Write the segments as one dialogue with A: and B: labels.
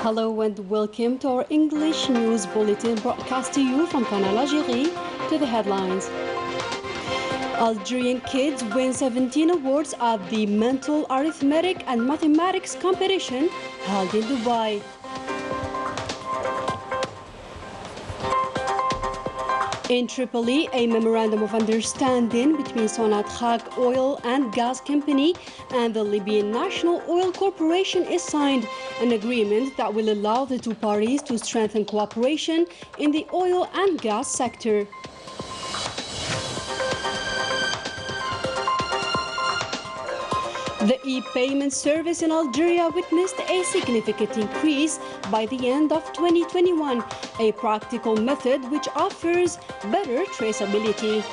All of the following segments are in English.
A: Hello and welcome to our English news bulletin broadcast to you from Canal Algérie. To the headlines. Algerian kids win 17 awards at the Mental Arithmetic and Mathematics competition held in Dubai. In Tripoli, a memorandum of understanding between Sonatrach Oil and Gas Company and the Libyan National Oil Corporation is signed, an agreement that will allow the two parties to strengthen cooperation in the oil and gas sector. The e-payment service in Algeria witnessed a significant increase by the end of 2021, a practical method which offers better traceability.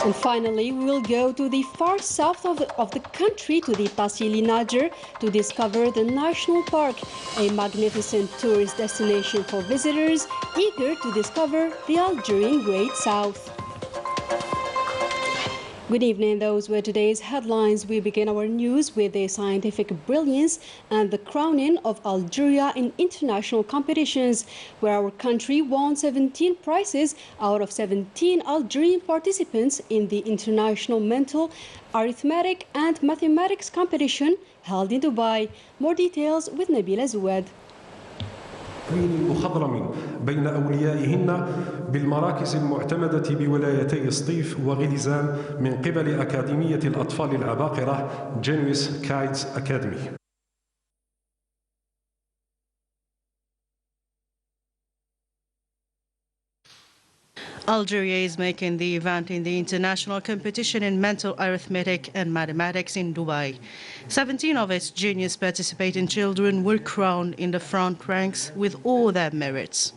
A: And finally, we will go to the far south of the country, to the Tassili Niger, to discover the National Park, a magnificent tourist destination for visitors eager to discover the Algerian Great South. Good evening, those were today's headlines. We begin our news with the scientific brilliance and the crowning of Algeria in international competitions, where our country won 17 prizes out of 17 Algerian participants in the International Mental, Arithmetic and Mathematics competition held in Dubai. More details with Nabila Zouad.
B: مخضرم بين أوليائهن بالمراكز المعتمدة بولايتي سطيف وغليزان من قبل أكاديمية الأطفال العباقرة جينويس كايدز أكاديمي.
C: Algeria is making the event in the international competition in mental arithmetic and mathematics in Dubai. 17 of its genius participating children were crowned in the front ranks with all their merits.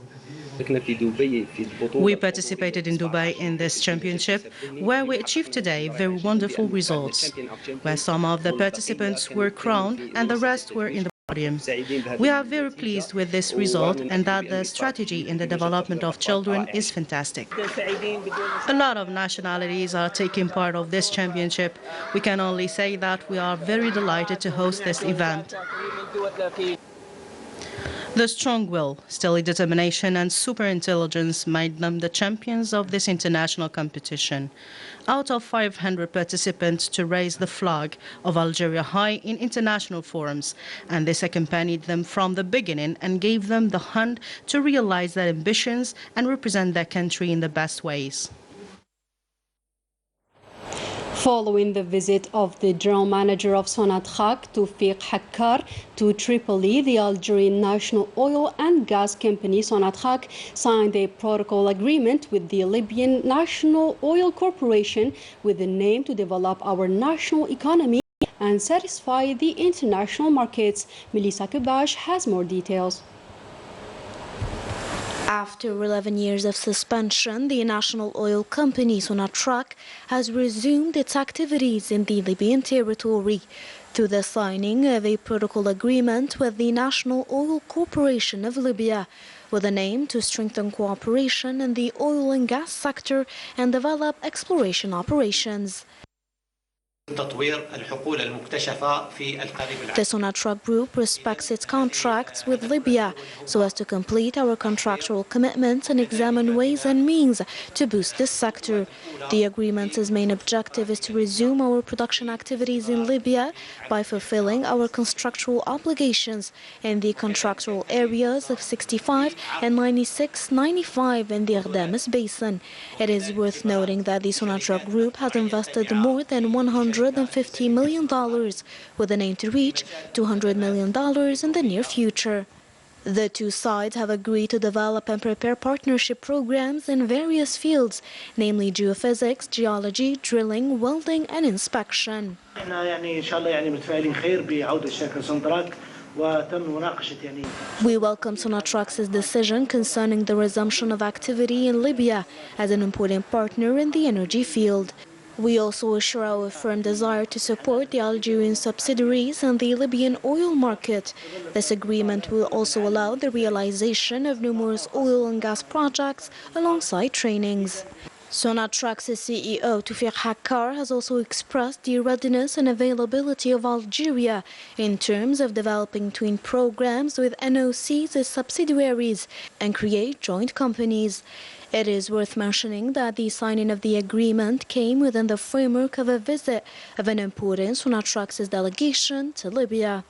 C: We participated in Dubai in this championship, where we achieved today very wonderful results, where some of the participants were crowned and the rest were in the podium. We are very pleased with this result and that the strategy in the development of children is fantastic. A lot of nationalities are taking part of this championship. We can only say that we are very delighted to host this event. The strong will, steely determination and superintelligence made them the champions of this international competition. Out of 500 participants to raise the flag of Algeria high in international forums, and this accompanied them from the beginning and gave them the hand to realize their ambitions and represent their country in the best ways.
A: Following the visit of the general manager of Sonatrach, Toufiq Hakkar, to Tripoli, the Algerian National Oil and Gas Company, Sonatrach, signed a protocol agreement with the Libyan National Oil Corporation with the aim to develop our national economy and satisfy the international markets. Melissa Kubash has more details.
D: After 11 years of suspension, the national oil company Sonatrach has resumed its activities in the Libyan territory through the signing of a protocol agreement with the National Oil Corporation of Libya, with an aim to strengthen cooperation in the oil and gas sector and develop exploration operations. The Sonatrach Group respects its contracts with Libya so as to complete our contractual commitments and examine ways and means to boost this sector. The agreement's main objective is to resume our production activities in Libya by fulfilling our contractual obligations in the contractual areas of 65 and 96-95 in the Ardemes Basin. It is worth noting that the Sonatrach Group has invested more than $150 million with an aim to reach $200 million in the near future. The two sides have agreed to develop and prepare partnership programs in various fields, namely geophysics, geology, drilling, welding, and inspection. We welcome Sonatrach's decision concerning the resumption of activity in Libya as an important partner in the energy field. We also assure our firm desire to support the Algerian subsidiaries and the Libyan oil market. This agreement will also allow the realization of numerous oil and gas projects alongside trainings. Sonatrach's CEO Toufiq Hakkar has also expressed the readiness and availability of Algeria in terms of developing twin programs with NOCs as subsidiaries and create joint companies. It is worth mentioning that the signing of the agreement came within the framework of a visit of an important Sonatrach's delegation to Libya.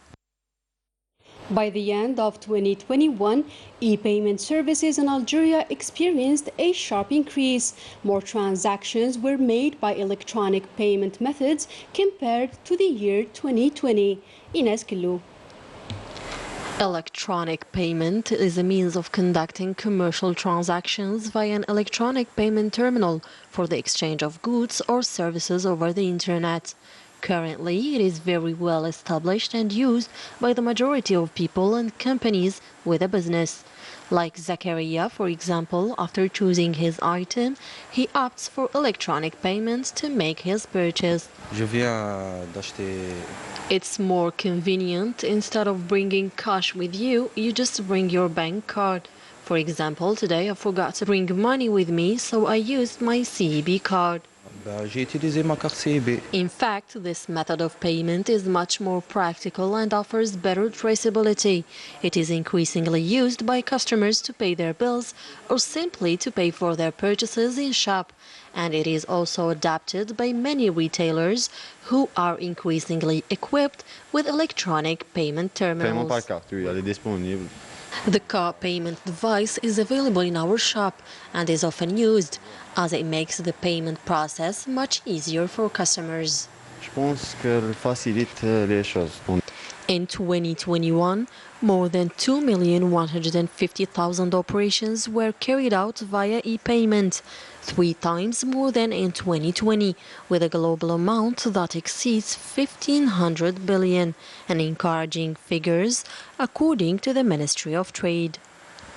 A: By the end of 2021, e-payment services in Algeria experienced a sharp increase. More transactions were made by electronic payment methods compared to the year 2020. Ines Kilou.
E: Electronic payment is a means of conducting commercial transactions via an electronic payment terminal for the exchange of goods or services over the Internet. Currently, it is very well established and used by the majority of people and companies with a business. Like Zakaria, for example, after choosing his item, he opts for electronic payments to make his purchase. It's more convenient. Instead of bringing cash with you, you just bring your bank card. For example, today I forgot to bring money with me, so I used my CEB card. In fact, this method of payment is much more practical and offers better traceability. It is increasingly used by customers to pay their bills or simply to pay for their purchases in shop. And it is also adapted by many retailers who are increasingly equipped with electronic payment terminals. The card payment device is available in our shop and is often used, as it makes the payment process much easier for customers. In 2021, more than 2,150,000 operations were carried out via e-payment, 3 times more than in 2020, with a global amount that exceeds 1,500 billion, and encouraging figures according to the Ministry of Trade.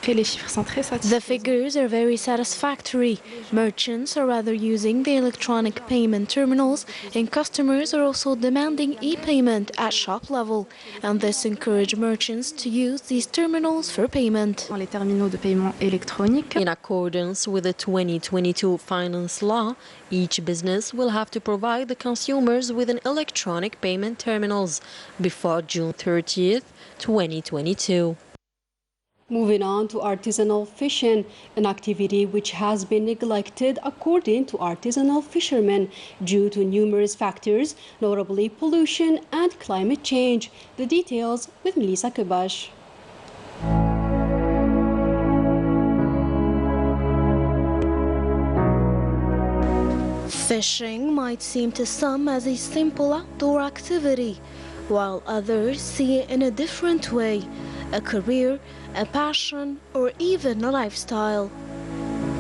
D: The figures are very satisfactory. Merchants are rather using the electronic payment terminals, and customers are also demanding e-payment at shop level, and this encourages merchants to use these terminals for payment.
E: In accordance with the 2022 finance law, each business will have to provide the consumers with an electronic payment terminals before June 30th, 2022.
A: Moving on to artisanal fishing, an activity which has been neglected according to artisanal fishermen due to numerous factors, notably pollution and climate change. The details with Melissa Kubash.
D: Fishing might seem to some as a simple outdoor activity, while others see it in a different way, a career, a passion, or even a lifestyle.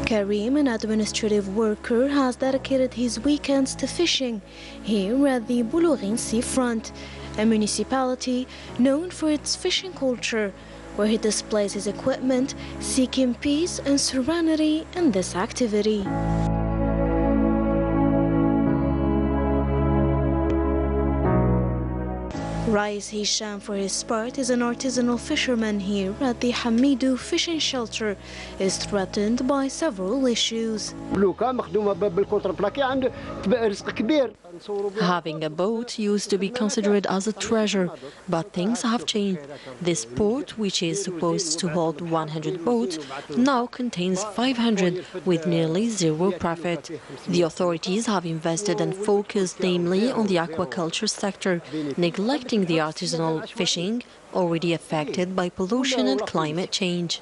D: Karim, an administrative worker, has dedicated his weekends to fishing here at the Boulourin seafront, a municipality known for its fishing culture, where he displays his equipment, seeking peace and serenity in this activity. Rais Hisham, for his part, is an artisanal fisherman here at the Hamidou fishing shelter, is threatened by several issues.
E: Having a boat used to be considered as a treasure, but things have changed. This port, which is supposed to hold 100 boats, now contains 500 with nearly zero profit. The authorities have invested and focused namely on the aquaculture sector, neglecting the artisanal fishing already affected by pollution and climate change.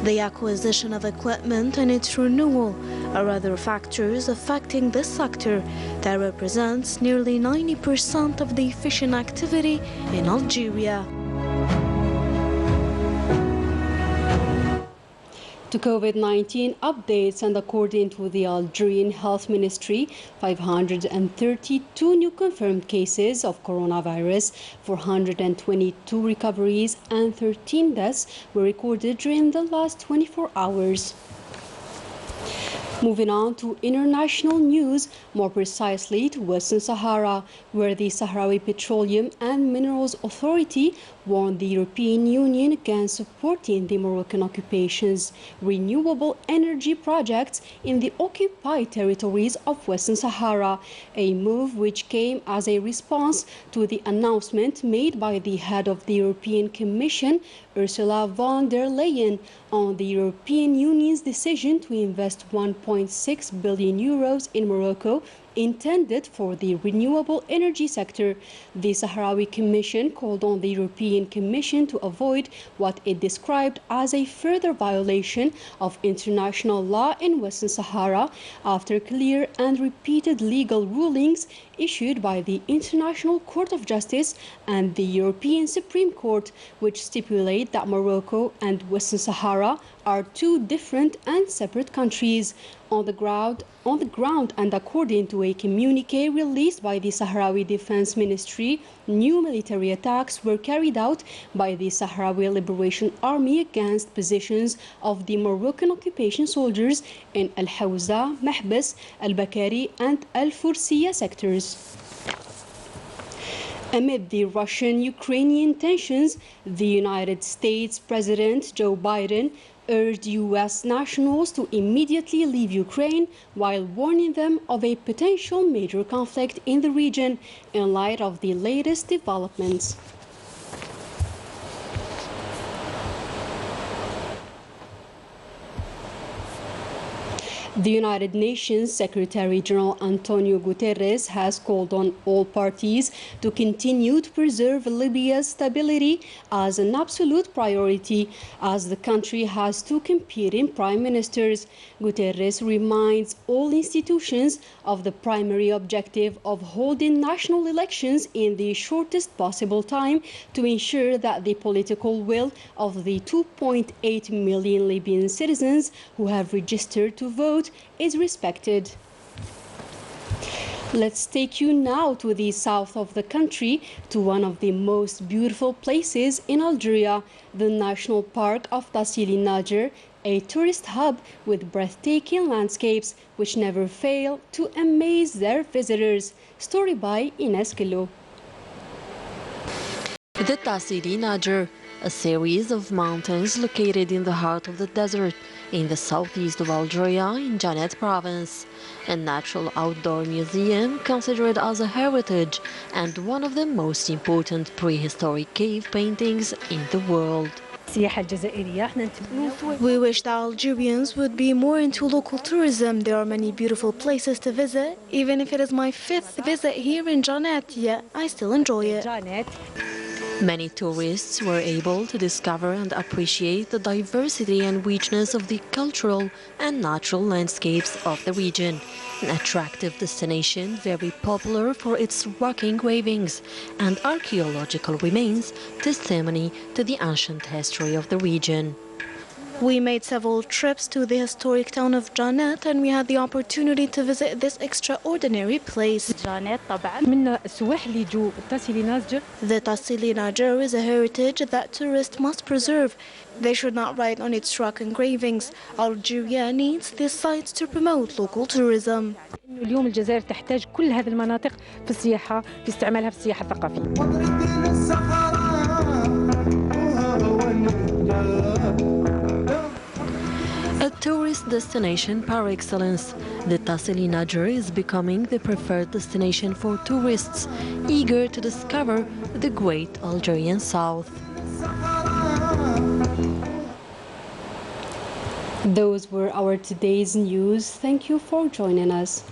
D: The acquisition of equipment and its renewal are other factors affecting this sector that represents nearly 90% of the fishing activity in Algeria.
A: To COVID-19 updates, and according to the Algerian Health Ministry, 532 new confirmed cases of coronavirus, 422 recoveries and 13 deaths were recorded during the last 24 hours. Moving on to international news, more precisely to Western Sahara, where the Sahrawi Petroleum and Minerals Authority warned the European Union against supporting the Moroccan occupation's renewable energy projects in the occupied territories of Western Sahara, a move which came as a response to the announcement made by the head of the European Commission, Ursula von der Leyen, on the European Union's decision to invest 1.6 billion euros in Morocco intended for the renewable energy sector. The Sahrawi Commission called on the European Commission to avoid what it described as a further violation of international law in Western Sahara after clear and repeated legal rulings issued by the International Court of Justice and the European Supreme Court, which stipulate that Morocco and Western Sahara are two different and separate countries. On the ground, and according to a communique released by the Sahrawi Defense Ministry, new military attacks were carried out by the Sahrawi Liberation Army against positions of the Moroccan occupation soldiers in Al Hawza, Mahbas, Al Bakari, and Al Fursiya sectors. Amid the Russian-Ukrainian tensions, the United States President Joe Biden urged U.S. nationals to immediately leave Ukraine while warning them of a potential major conflict in the region in light of the latest developments. The United Nations Secretary-General Antonio Guterres has called on all parties to continue to preserve Libya's stability as an absolute priority, as the country has two competing prime ministers. Guterres reminds all institutions of the primary objective of holding national elections in the shortest possible time to ensure that the political will of the 2.8 million Libyan citizens who have registered to vote is respected. Let's take you now to the south of the country, to one of the most beautiful places in Algeria, the National Park of Tassili Najer, a tourist hub with breathtaking landscapes which never fail to amaze their visitors. Story by Ines Kilo.
E: The Tassili Najer, a series of mountains located in the heart of the desert in the southeast of Algeria in Janet province, a natural outdoor museum considered as a heritage and one of the most important prehistoric cave paintings in the world.
D: We wish that Algerians would be more into local tourism. There are many beautiful places to visit. Even if it is my 5th visit here in Janet, yet I still enjoy it.
E: Many tourists were able to discover and appreciate the diversity and richness of the cultural and natural landscapes of the region, an attractive destination very popular for its rock engravings and archaeological remains, testimony to the ancient history of the region.
D: We made several trips to the historic town of Janet and we had the opportunity to visit this extraordinary place. The Tassili Najer is a heritage that tourists must preserve. They should not write on its rock engravings. Algeria needs these sites to promote local tourism.
F: اليوم الجزائر تحتاج كل هذه المناطق في السياحة في استعمالها في السياحة الثقافية.
E: A tourist destination par excellence, the Tassili Najer is becoming the preferred destination for tourists eager to discover the great Algerian South.
A: Those were our today's news. Thank you for joining us.